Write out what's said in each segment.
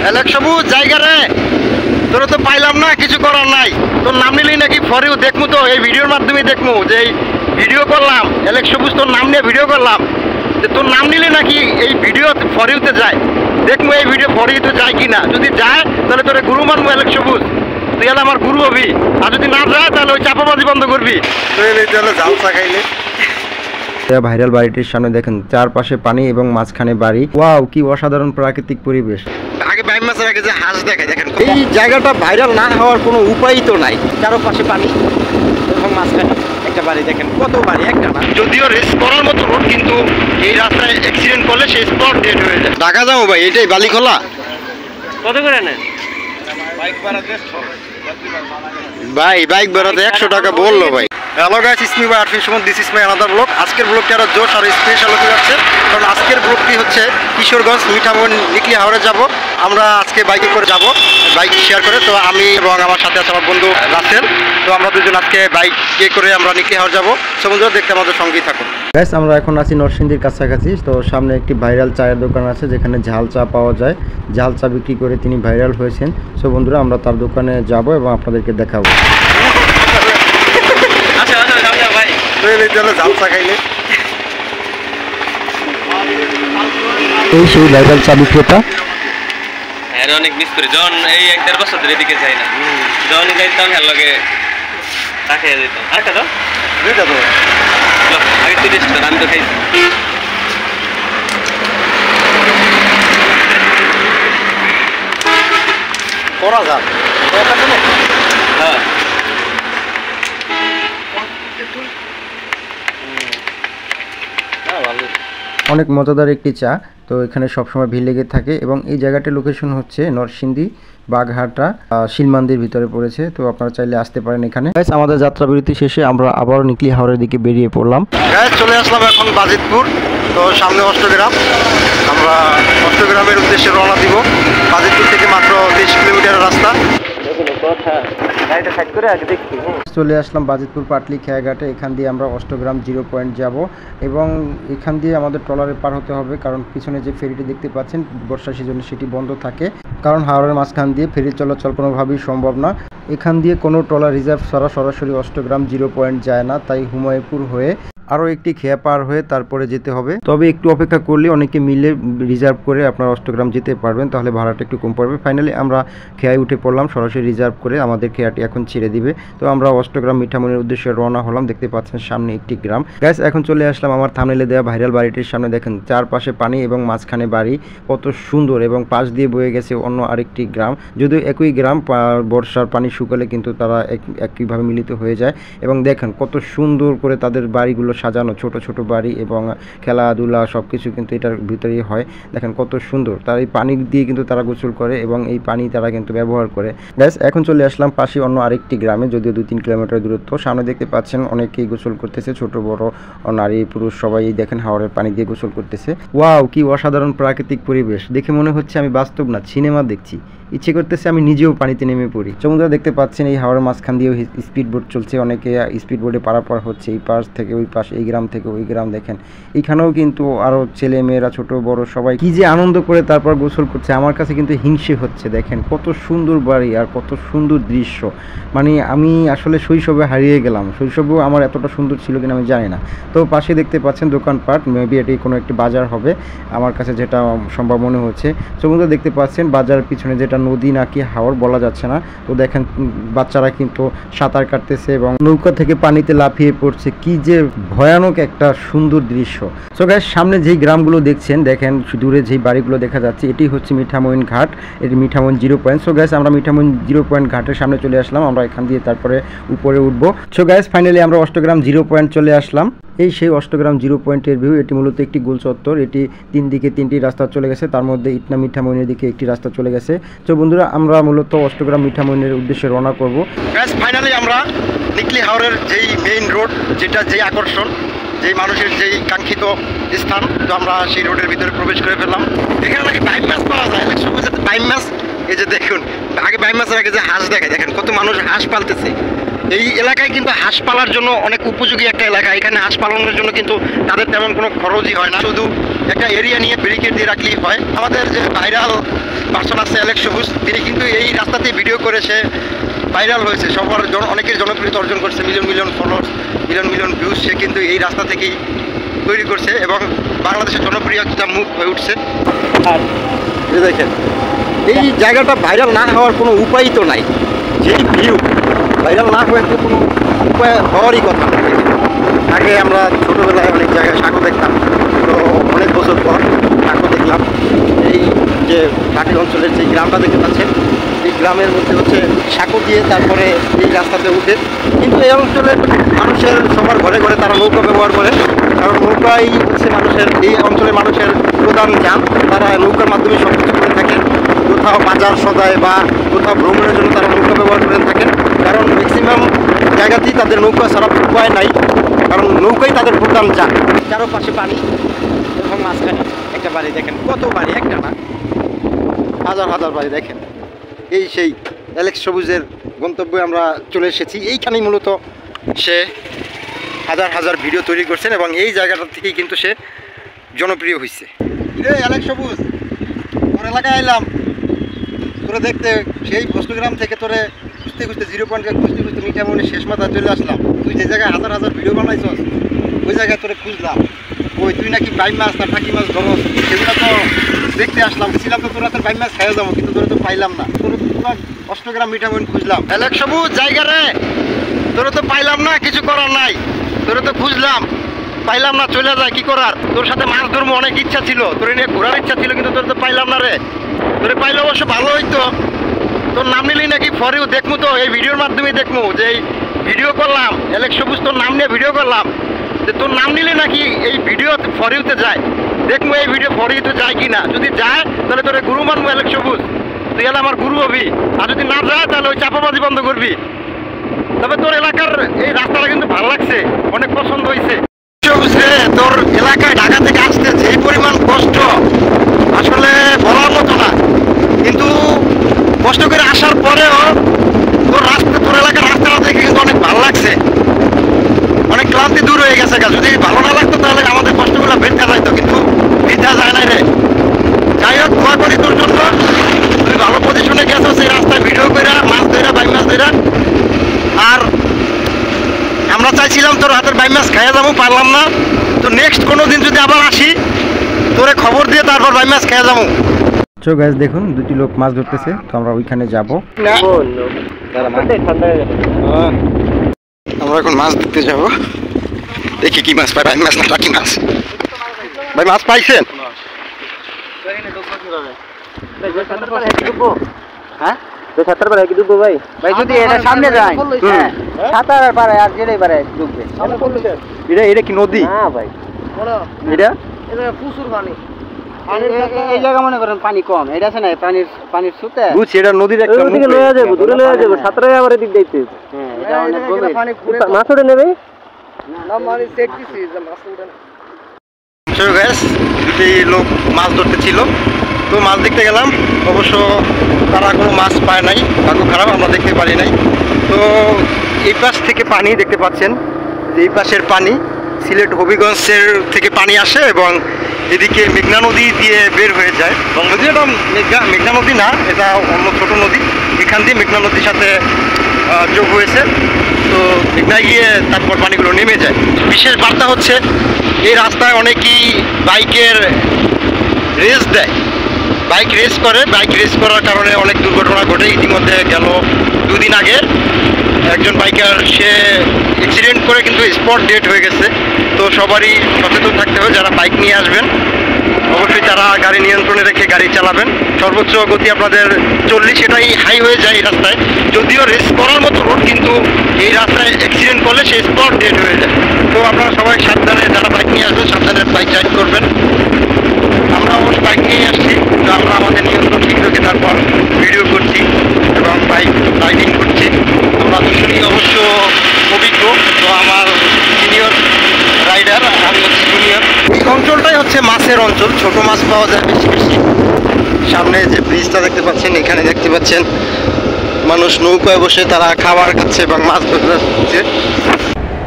এলেক সবুজ জায়গা রে, তোরা তো পাইলাম না, কিছু করার নাই। তোর নাম নিলেই নাকি ফরিও দেখবো, তো এই ভিডিওর মাধ্যমে দেখবো যে এই ভিডিও করলাম এলেক সবুজ, তোর নাম নিয়ে ভিডিও করলাম, তোর নাম নিলে নাকি এই ভিডিও ফরিউতে যায়। দেখবো এই ভিডিও ফরিউতে যায় কিনা, যদি যায় তাহলে তোর গুরু মানবো এলেক সবুজ, তুই এলে আমার গুরু হবি। আর যদি না যায় তাহলে ওই চাপাবাজি বন্ধ করবি। তাহলে জালসা খাইলে ভাইরাল বাড়িটির সামনে দেখেন চারপাশে পানি এবং মাঝখানে বাড়ি। ওয়াও, কি অসাধারণ প্রাকৃতিক পরিবেশ। আগে বাইম মাছের আগে যে হাঁস দেখে দেখেন, এই জায়গাটা ভাইরাল না হওয়ার কোনো উপায়ই তো নাই। চারপাশে পানি এবং মাঝখানে একটা বাড়ি, দেখেন কত বাড়ি, একটা না। যদিও রেস করার মতো রোড, কিন্তু এই রাস্তায় অ্যাক্সিডেন্ট করলে সেই স্পট ডেড হয়ে যায়। ঢাকা যাবো ভাই, এটাই বালিখোলা। কত করে নেন? বাইক ভাড়াতে ভাই, বাইক ভাড়াতে 100 টাকা বললো ভাই। Hello guys, it's me by Arfin Suman, this is my another blog. আজকের ব্লগটি আরো জোশ আর স্পেশাল হতে যাচ্ছে, কারণ আজকের ব্লগটি হচ্ছে কিশোরগঞ্জ মিঠামন নিকলি হাওড়ে যাব। আমরা আজকে বাইকে করে যাব, বাইক শেয়ার করে। তো আমি এবং আমার সাথে আছে আমার বন্ধু রাসেল। তো আমরা দুজন আজকে বাইকে করে আমরা নিকলি হাওড় যাবো। সো বন্ধুরা, দেখতে আমাদের সঙ্গেই থাকুন। গাইস, আমরা এখন আছি নরসিংদীর কাছাকাছি। তো সামনে একটি ভাইরাল চায়ের দোকান আছে, যেখানে ঝাল চা পাওয়া যায়। ঝাল চা বিক্রি করে তিনি ভাইরাল হয়েছেন। সো বন্ধুরা, আমরা তার দোকানে যাব এবং আপনাদেরকে দেখাবো। এই সেই ভাইরাল চা বিক্রেতা। অনেক মিস করি যখন এই 1-1.5 বছর ধরে এদিকে যাই না, যখনই যাইতাম এর লগে চা খেয়ে যেতাম। আরেকটা তো দুইটা তো আগে তুই টেস্ট কর, আমি তো খাইছি। করা যাক, হ্যাঁ অনেক মজাদার একটি চা। তো এখানে সবসময় ভিড় লেগে থাকে এবং এই জায়গাটির লোকেশন হচ্ছে নরসিংদী বাগহাটা শিলমান্দির ভিতরে পড়েছে। তো আপনারা চাইলে আসতে পারেন এখানে। আমাদের যাত্রা বিরতি শেষে আমরা আবার নিকলি হাওড়ের দিকে বেরিয়ে পড়লাম। চলে আসলাম এখন বাজিতপুর। তো সামনে অষ্টগ্রাম, আমরা অষ্টগ্রামের উদ্দেশ্যে রওনা দিব। বাজিতপুর থেকে মাত্র 30 কিলোমিটার রাস্তা। চলে আসলাম বাজিতপুর পাটলি খেয়াঘাটে। এখান দিয়ে আমরা অষ্টগ্রাম 0 পয়েন্ট যাব এবং এখান দিয়ে আমাদের ট্রলারে পার হতে হবে, কারণ পিছনে যে ফেরিটি দেখতে পাচ্ছেন বর্ষার সিজনে সেটি বন্ধ থাকে, কারণ হাওড়ের মাঝখান দিয়ে ফেরি চলাচল কোনোভাবেই সম্ভব না। এখান দিয়ে কোনো ট্রলার রিজার্ভ ছাড়া সরাসরি অষ্টগ্রাম 0 পয়েন্ট যায় না, তাই হুমায়ুপুর হয়ে আরও একটি খেয়া পার হয়ে তারপরে যেতে হবে। তবে একটু অপেক্ষা করলে অনেকে মিলে রিজার্ভ করে আপনারা অষ্টগ্রাম যেতে পারবেন, তাহলে ভাড়াটা একটু কম পড়বে। ফাইনালি আমরা খেয়ায় উঠে পড়লাম, সরাসরি রিজার্ভ করে আমাদের খেয়াটি এখন ছেড়ে দিবে। তো আমরা অষ্টগ্রাম মিঠামনির উদ্দেশ্যে রওনা হলাম। দেখতে পাচ্ছেন সামনে একটি গ্রাম। গাইস, এখন চলে আসলাম আমার থাম্বনেইলে দেওয়া ভাইরাল বাড়িটির সামনে। দেখেন চারপাশে পানি এবং মাঝখানে বাড়ি, কত সুন্দর, এবং পাশ দিয়ে বয়ে গেছে অন্য আরেকটি গ্রাম। যদিও একই গ্রাম, বর্ষার পানি শুকালে কিন্তু তারা একইভাবে মিলিত হয়ে যায়। এবং দেখেন কত সুন্দর করে তাদের বাড়িগুলো সাজানো, ছোট ছোট বাড়ি এবং খেলাধুলা সব কিছু কিন্তু এটার ভিতরেই হয়। দেখেন কত সুন্দর, তার এই পানি দিয়ে কিন্তু তারা গোসল করে এবং এই পানি তারা কিন্তু ব্যবহার করে। গাইস, এখন চলে আসলাম পাশে অন্য আরেকটি গ্রামে, যদিও 2-3 কিলোমিটার দূরত্ব। সামনে দেখতে পাচ্ছেন অনেকেই গোসল করতেছে, ছোট বড় নারী পুরুষ সবাই দেখেন হাওড়ের পানি দিয়ে গোসল করতেছে। ওয়াও, কি অসাধারণ প্রাকৃতিক পরিবেশ। দেখে মনে হচ্ছে আমি বাস্তব না, সিনেমা দেখছি। ইচ্ছে করতেছে আমি নিজেও পানিতে নেমে পড়ি। সমুদ্র দেখতে পাচ্ছেন এই হাওড়ের মাঝখান দিয়েও স্পিড বোট চলছে, অনেকে স্পিড বোটে পারাপার হচ্ছে, এই পাশ থেকে ওই পাশ, এই গ্রাম থেকে ওই গ্রাম। দেখেন এইখানেও কিন্তু আরো ছেলে মেয়েরা ছোট বড় সবাই কি যে আনন্দ করে তারপর গোসল করছে, আমার কাছে কিন্তু হিংসে হচ্ছে। দেখেন কত সুন্দর বাড়ি আর কত সুন্দর দৃশ্য, মানে আমি আসলে শৈশবে হারিয়ে গেলাম। শৈশবেও আমার এতটা সুন্দর ছিল কিনা আমি জানি না। তো পাশে দেখতে পাচ্ছেন দোকানপাট, মেবি এটি কোনো একটি বাজার হবে আমার কাছে যেটা সম্ভব মনে হচ্ছে। সমুদ্র দেখতে পাচ্ছেন, বাজারের পিছনে যেটা নদী নাকি হাওর বলা যাচ্ছে না। তো দেখেন বাচ্চারা কিন্তু সাঁতার কাটতেছে এবং নৌকা থেকে পানিতে লাফিয়ে পড়ছে, কি যে ভয়ানক একটা সুন্দর দৃশ্য। সো গাইস, সামনে যেই গ্রামগুলো দেখছেন, দেখেন দূরে যেই বাড়িগুলো দেখা যাচ্ছে, এটি হচ্ছে মিঠামইন ঘাট, এটি মিঠামইন 0 পয়েন্ট। সো গাইস, আমরা মিঠামইন 0 পয়েন্ট ঘাটের সামনে চলে আসলাম। আমরা এখান দিয়ে তারপরে উপরে উঠবো। সো গাইস, ফাইনালি আমরা অষ্টগ্রাম 0 পয়েন্ট চলে আসলাম। এই সেই অষ্টগ্রাম 0 পয়েন্টের ভিউ। এটি মূলত একটি গোল চত্বর, এটি 3 দিকে 3টি রাস্তা চলে গেছে, তার মধ্যে ইটনা মিঠামইনের দিকে একটি রাস্তা চলে গেছে। তো বন্ধুরা, আমরা মূলত অষ্টগ্রাম মিঠামইনের উদ্দেশ্যে রওনা করব। গাইস, ফাইনালি আমরা নিকলি হাওড়ের যেই মেইন রোড, যেটা যেই আকর্ষণ, যেই মানুষের যেই কাঙ্ক্ষিত স্থান, তো আমরা সেই রোডের ভিতরে প্রবেশ করে ফেললাম। এখানে নাকি বাইম মাছ পাওয়া যায়, বাইম মাছ। এই যে দেখুন, আগে বাইম মাছের আগে যে হাঁস দেখায়, দেখেন কত মানুষ হাঁস পালতেছে। এই এলাকায় কিন্তু হাঁস পালার জন্য অনেক উপযোগী একটা এলাকা। এখানে হাঁস পালনের জন্য কিন্তু তাদের তেমন কোনো খরচই হয় না, শুধু একটা এরিয়া নিয়ে ব্যারিকেড দিয়ে রাখলেই হয়। আমাদের যে ভাইরাল পার্সন আছে অ্যালেক্স সবুজ, তিনি কিন্তু এই রাস্তাতে ভিডিও করেছে, ভাইরাল হয়েছে, সবার অনেকের জনপ্রিয়তা অর্জন করছে, million million followers, million million views সে কিন্তু এই রাস্তা থেকেই তৈরি করছে এবং বাংলাদেশের জনপ্রিয় একটা মুখ হয়ে উঠছে। আর দেখেন এই জায়গাটা ভাইরাল না হওয়ার কোনো উপায় তো নাই, যেই ভিউ ভাইরাল না হয়ে তো কোনো উপায় হওয়ারই কথা না। আগে আমরা ছোটোবেলায় অনেক জায়গায় সাঁকো দেখতাম, তো অনেক বছর পর সাঁকো দেখলাম। এই যে ঘাটি অঞ্চলের যে গ্রামটা দেখতে পাচ্ছেন, এই গ্রামের মধ্যে হচ্ছে সাঁকো দিয়ে তারপরে এই রাস্তাতে উঠে। কিন্তু এই অঞ্চলের মানুষের সবার ঘরে ঘরে তারা নৌকা ব্যবহার করে, কারণ নৌকাই হচ্ছে মানুষের, এই অঞ্চলের মানুষের প্রধান যান। তারা নৌকার মাধ্যমে সব কিছু করে থাকেন, কোথাও বাজার সদায় বা কোথাও ভ্রমণের জন্য তারা নৌকা ব্যবহার করে থাকেন, কারণ ম্যাক্সিমাম জায়গাতেই তাদের নৌকা ছাড়া উপায় নাই, কারণ নৌকাই তাদের প্রধান যান। চারপাশে পানি এবং মাঝখানে একটা বাড়ি দেখেন, কত বাড়ি, একটা না হাজার হাজার বাড়ি দেখেন। এই সেই অ্যালেক্স সবুজের গন্তব্যে আমরা চলে এসেছি। এইখানেই মূলত সে হাজার হাজার ভিডিও তৈরি করছেন এবং এই জায়গাটা থেকেই কিন্তু সে জনপ্রিয় হয়েছে। রে অ্যালেক্স সবুজ, তোর এলাকায় এলাম তোরে দেখতে, সেই অষ্টগ্রাম থেকে তোরে খুঁজতে খুঁজতে 0 পয়েন্টকে খুঁজতে খুঁজতে মিঠামণি শেষ মাথায় চলে আসলাম। তুই যে জায়গায় হাজার হাজার ভিডিও বানাইছস ওই জায়গায় তোরে খুঁজলাম। ওই তুই নাকি বাইম মাছ না টাকি মাছ ধরস, সেগুলো তো দেখতে আসলাম। ছিলাম তো তোর হাতের বাইম মাছ খাইয়া যাবো, কিন্তু তোরে তো পাইলাম না। তোর পুরো অষ্টগ্রাম মিঠামণি খুঁজলাম। অ্যালেক্স সবুজ জায়গা রে, তোরে তো পাইলাম না, কিছু করার নাই, তোরে তো খুঁজলাম পাইলাম না, চলে যায় কি করার। তোর সাথে মাছ ধরবো অনেক ইচ্ছা ছিল, তোরে নিয়ে ঘোরার ইচ্ছা ছিল, কিন্তু তোর তো পাইলাম না রে। তোরে পাইলে অবশ্য ভালো হইতো। তোর নাম নিলেই নাকি ফরেও দেখবো, তো এই ভিডিওর মাধ্যমে দেখবো যে এই ভিডিও করলাম অ্যালেক্স সবুজ, তোর নাম নিয়ে ভিডিও করলাম, যে তোর নাম নিলে নাকি এই ভিডিও ফরিউতে যায়। দেখবো এই ভিডিও ফরিউতে যায় কি না, যদি যায় তাহলে তোর গুরু মানবো অ্যালেক্স সবুজ, তুই এলে আমার গুরু হবি। আর যদি না যায় তাহলে ওই চাপাবাজি বন্ধ করবি। তবে তোর এলাকার এই রাস্তাটা কিন্তু ভালো লাগছে, অনেক পছন্দ হয়েছে। তোর এলাকায় ঢাকা থেকে আসতে যে পরিমাণ কষ্ট আসলে বলার মতো না, কিন্তু কষ্ট করে আসার পরেও তোর রাস্তা, তোর এলাকার রাস্তাটা দেখে কিন্তু অনেক ভালো লাগছে, অনেক ক্লান্তি দূর হয়ে গেছে। যদি ভালো না লাগতো তাহলে আমাদের কষ্টগুলো বৃথা যাইতো, কিন্তু বৃথা যায় না রে। যাই হোক, দোয়া করি তোর জন্য, তুই ভালো পজিশনে গেছো সেই রাস্তায় ভিডিও করে মাছ ধরা, বাইম মাছ ধরা। আর আমরা চাইছিলাম তোর হাতের বাইম মাছ খাইয়া যাবো, পারলাম না। তো নেক্সট কোনো দিন যদি আবার আসি তোরে খবর দিয়ে তারপর বাইম মাছ খাইয়া যাবো। তো গাইস দেখুন, দুটি লোক মাছ ধরতেছে, তো আমরা ওইখানে যাব। আমরা এখন মাছ ধরতে যাব, দেখি কি মাছ পাই, বাইম মাছ না টাকি মাছ। ভাই মাছ পাইছেন? হ্যাঁ, ভাই যদি এটা সামনে যায় সাঁতার পারে আর জেলে পারে ডুববে। এটা কি নদী? হ্যাঁ ভাই, এটা প্রচুর পানি। এই জায়গা মনে করেন পানি কম, এটা আছে না পানির সুতে বুঝছি, এটা নদীর একটা মুখ। ওদিকে লয়ে যাবো, দূরে লয়ে যাবো, সাঁতারে আবার এদিক যাইতে। হ্যাঁ, এটা অনেক গভীর। মাছ উঠে নেবে না, মানে চেক দিছি যে মাছ উঠে না। সো গাইস, দুটি লোক মাছ ধরতে ছিল, তো মাছ দেখতে গেলাম, অবশ্য তারা কোনো মাছ পায় নাই, ভাগ্য খারাপ, আমরা দেখতে পারি নাই। তো এই পাশ থেকে পানি দেখতে পাচ্ছেন, এই পাশের পানি সিলেট হবিগঞ্জের থেকে পানি আসে এবং এদিকে মেঘনা নদী দিয়ে বের হয়ে যায়। এবং নদী এটা মেঘনা নদী না, এটা অন্য ছোট নদী, এখান দিয়ে মেঘনা নদীর সাথে যোগ হয়েছে। তো মেঘনায় গিয়ে তারপর পানিগুলো নেমে যায়। বিশেষ বার্তা হচ্ছে এই রাস্তায় অনেকেই বাইকের রেস দেয়, বাইক রেস করে, বাইক রেস করার কারণে অনেক দুর্ঘটনা ঘটে। ইতিমধ্যে গেল 2 দিন আগে একজন বাইকার সে অ্যাক্সিডেন্ট করে কিন্তু স্পট ডেড হয়ে গেছে। তো সবারই সচেতন থাকতে হবে, যারা বাইক নিয়ে আসবেন অবশ্যই তারা গাড়ি নিয়ন্ত্রণে রেখে গাড়ি চালাবেন। সর্বোচ্চ গতি আপনাদের 40, এটাই হাই হয়ে যায় এই রাস্তায়। যদিও রেস করার মতো রোড, কিন্তু এই রাস্তায় অ্যাক্সিডেন্ট করলে সেই স্পট ডেড হয়ে যায়। তো আপনারা সবাই সাবধানে, যারা বাইক নিয়ে আসবেন সাবধানে বাইক রাইড করবেন। আমরা অবশ্য বাইক নিয়ে আসছি, তো আমরা আমাদের নিয়ন্ত্রণ ঠিক রেখে তারপর ভিডিও করছি এবং বাইক রাইডিং করছি। আমরা দুজনই অবশ্য অভিজ্ঞ, তো আমার সিনিয়র রাইডার, আমি হচ্ছে জুনিয়র। এই অঞ্চলটাই হচ্ছে মাছের অঞ্চল, ছোট মাছ পাওয়া যায় বেশি বেশি। সামনে যে ব্রিজটা দেখতে পাচ্ছেন, এখানে দেখতে পাচ্ছেন মানুষ নৌকায় বসে তারা খাবার খাচ্ছে এবং মাছ ধরছে।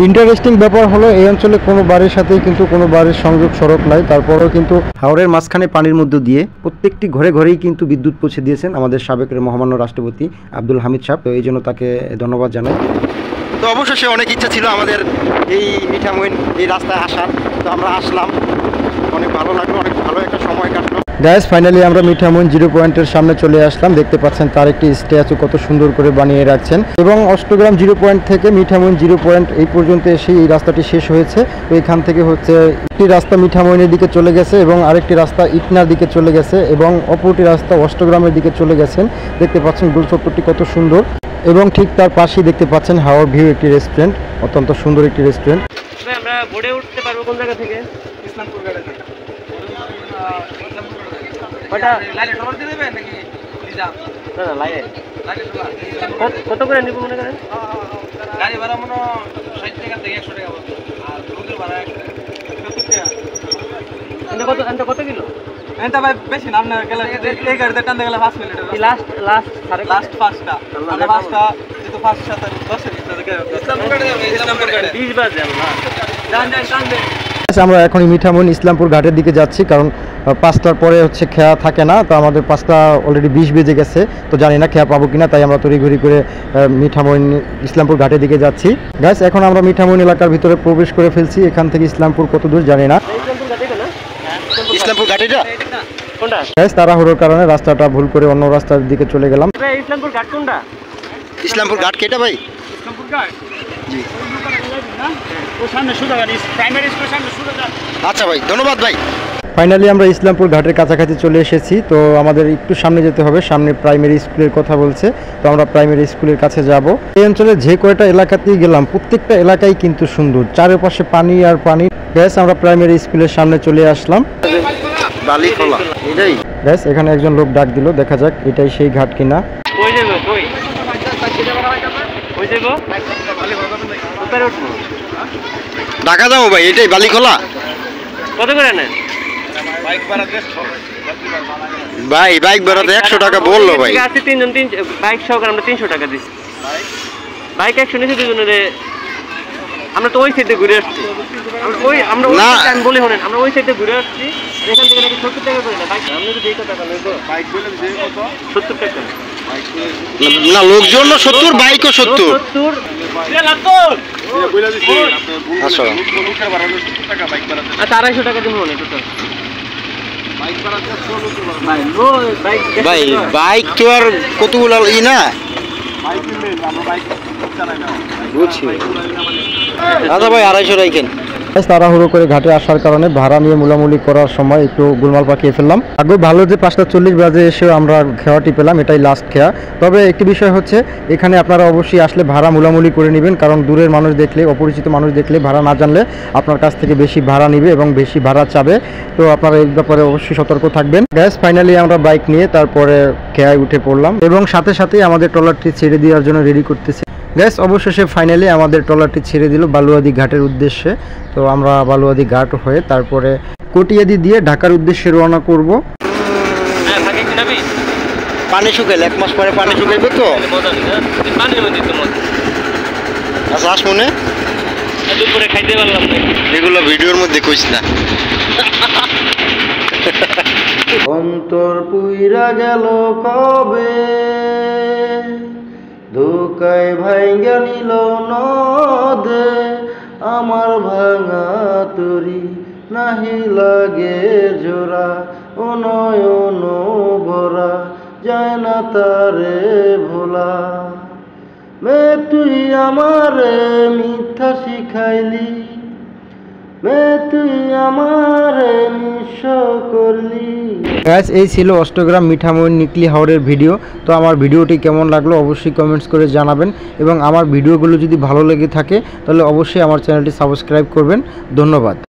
ইন্টারেস্টিং ব্যাপার হলো এই অঞ্চলে কোনো বাড়ির সাথেই কিন্তু কোনো বাড়ির সংযোগ সড়ক নাই, তারপরেও কিন্তু হাওরের মাঝখানে পানির মধ্য দিয়ে প্রত্যেকটি ঘরে ঘরেই কিন্তু বিদ্যুৎ পৌঁছে দিয়েছেন আমাদের সাবেকের মহামান্য রাষ্ট্রপতি আব্দুল হামিদ সাহেব। তো এই জন্য তাকে ধন্যবাদ জানাই। তো অবশেষে অনেক ইচ্ছা ছিল আমাদের এই মিঠামইন এই রাস্তায় আসার, তো আমরা আসলাম, অনেক ভালো লাগলো, অনেক ভালো একটা সময় কাটলো। গাইস ফাইনালি আমরা মিঠামইন 0 পয়েন্টের সামনে চলে আসলাম। দেখতে পাচ্ছেন তার একটি স্ট্যাচু কত সুন্দর করে বানিয়ে রাখছেন, এবং অষ্টগ্রাম 0 পয়েন্ট থেকে মিঠামইন 0 পয়েন্ট এই পর্যন্ত এসে এই রাস্তাটি শেষ হয়েছে। তো এখান থেকে হচ্ছে একটি রাস্তা মিঠামইনের দিকে চলে গেছে এবং আরেকটি রাস্তা ইটনার দিকে চলে গেছে এবং অপরটি রাস্তা অষ্টগ্রামের দিকে চলে গেছেন। দেখতে পাচ্ছেন গোল চত্বরটি কত সুন্দর, এবং ঠিক তার পাশেই দেখতে পাচ্ছেন হাওর ভিউ একটি রেস্টুরেন্ট, অত্যন্ত সুন্দর একটি রেস্টুরেন্ট। আমরা বোর্ডে উঠতে পারবো কোন জায়গা থেকে? ইসলামপুর গাড়ি থেকে। ওটা লাইনে ট্রল দিয়ে দেবেন নাকি রিজার্ভ? না না লাইনে কত করে নিব মনে করেন? গাড়ি ভাড়া মনে 60 টাকা থেকে 100 টাকা বলতে, আর রোগের ভাড়া 70 টাকা। এটা কত কিলো? এটা ভাই বেশি না, আপনার গেলে এই গাড়িতে টানতে গেলে 5 মিনিট। লাস্ট 5টা আমরা 5টা যেহেতু 5 7 10 মিনিট ইসলামপুর গাড়ি যাবে, ইসলামপুর গাড়ি 20 বাজে না। টান দে। আমরা এখন মিঠামইন ইসলামপুর ঘাটের দিকে যাচ্ছি, কারণ 5টার পরে হচ্ছে খেয়া থাকে না। তো আমাদের 5টা অলরেডি 20 বেজে গেছে, তো জানি না খেয়া পাবো কিনা, তাই আমরা তড়িঘড়ি করে মিঠামইন ইসলামপুর ঘাটের দিকে যাচ্ছি। গাইস এখন আমরা মিঠামইন এলাকার ভিতরে প্রবেশ করে ফেলছি। এখান থেকে ইসলামপুর কত দূর জানি না। ইসলামপুর ঘাটিটা কোনটা? গাইস তাড়াহুড়োর কারণে রাস্তাটা ভুল করে অন্য রাস্তার দিকে চলে গেলাম। ইসলামপুর ঘাট কোনটা? ইসলামপুর ঘাট কেটা ভাই? ইসলামপুর ঘাট জি, ও সামনে সুদা গাড়ি প্রাইমারি স্কুল সামনে সুদা। আচ্ছা ভাই, ধন্যবাদ ভাই। ফাইনালি আমরা ইসলামপুর ঘাটের কাছাকাছি চলে এসেছি। তো আমাদের একটু সামনে যেতে হবে, সামনে প্রাইমারি স্কুলের কথা বলছে, তো আমরা প্রাইমারি স্কুলের কাছে যাব। এই অঞ্চলে যে কয়টা এলাকাতেই গেলাম প্রত্যেকটা এলাকাই কিন্তু সুন্দর, চারপাশে পানি আর পানি। গ্যাস আমরা প্রাইমারি স্কুলের সামনে চলে আসলাম। বালিখোলা এটাই গ্যাস এখানে একজন লোক ডাক দিল, দেখা যাক এটাই সেই ঘাট কিনা। কই যাব কই? কই যাব? কোথায় উঠবো? ঢাকা যাবো ভাই, এটাই বালিখোলা। কত করে নেন? ভাই বাইক ভাড়াতে 100 টাকা বললো ভাই। আছে তিনজন, বাইক সহকারে আমরা 300 টাকা দিচ্ছি। বাইক 100 নিচে দুজনের। আমরা তো ওই সাইডে ঘুরে আসছি, আমরা ওই সাইডে আমি বলি শুনেন, আমরা ওই সাইডে ঘুরে আসছি। এখান থেকে নাকি 70 টাকা করে না বাইক। আমরা যদি এই টাকা নেব বাইক বলে যে কত 70 টাকা না, লোকজন 70, বাইকও 70। আচ্ছা 250 টাকা দিন হলে টোটাল ভাই। বাইক তো আর কতগুলো ই না বুঝছি। আচ্ছা ভাই 250 রাখেন। তাড়াহুড়ো করে ঘাটে আসার কারণে ভাড়া নিয়ে মুলামুলি করার সময় একটু গোলমাল পাকিয়ে ফেললাম। আগে ভালো যে 5:40 বাজে এসেও আমরা খেয়াটি পেলাম, এটাই লাস্ট খেয়া। তবে একটি বিষয় হচ্ছে এখানে আপনারা অবশ্যই আসলে ভাড়া মুলামুলি করে নেবেন, কারণ দূরের মানুষ দেখলে, অপরিচিত মানুষ দেখলে, ভাড়া না জানলে আপনার কাছ থেকে বেশি ভাড়া নেবে এবং বেশি ভাড়া চাবে। তো আপনারা এই ব্যাপারে অবশ্যই সতর্ক থাকবেন। গ্যাস ফাইনালি আমরা বাইক নিয়ে তারপরে খেয়ায় উঠে পড়লাম এবং সাথে সাথেই আমাদের ট্রলারটি ছেড়ে দেওয়ার জন্য রেডি করতেছে। গ্যাস অবশেষে ফাইনালি আমাদের ট্রলারটি ছেড়ে দিল বালুয়াদি ঘাটের উদ্দেশ্যে। তো আমরা বালুয়াদি ঘাট হয়ে তারপরে কটিয়াদি দিয়ে ঢাকার উদ্দেশ্যে রওনা করব। পানি শুকাইলে 1 মাস পরে পানি শুকাইবে তো আচ্ছা আস মনে দুপুরে খাইতে পারলাম না, এগুলো ভিডিওর মধ্যে কইস না। অন্তর পুইরা গেল কবে, ধোকায় ভাঙ্গা নিল নদে, আমার ভাঙা তরি নাহি লাগে জোড়া, ও নয়ন ভরা যায় না তারে ভোলা। মে তুই আমারে মিথ্যা শিখাইলি, মে তুই আমারে নিঃস্ব করলি। গাইস এই ছিল অষ্টগ্রাম মিঠামইন নিকলি হাওরের ভিডিও। তো আমার ভিডিওটি কেমন লাগলো অবশ্যই কমেন্টস করে জানাবেন, এবং আমার ভিডিওগুলো যদি ভালো লেগে থাকে তাহলে অবশ্যই আমার চ্যানেলটি সাবস্ক্রাইব করবেন। ধন্যবাদ।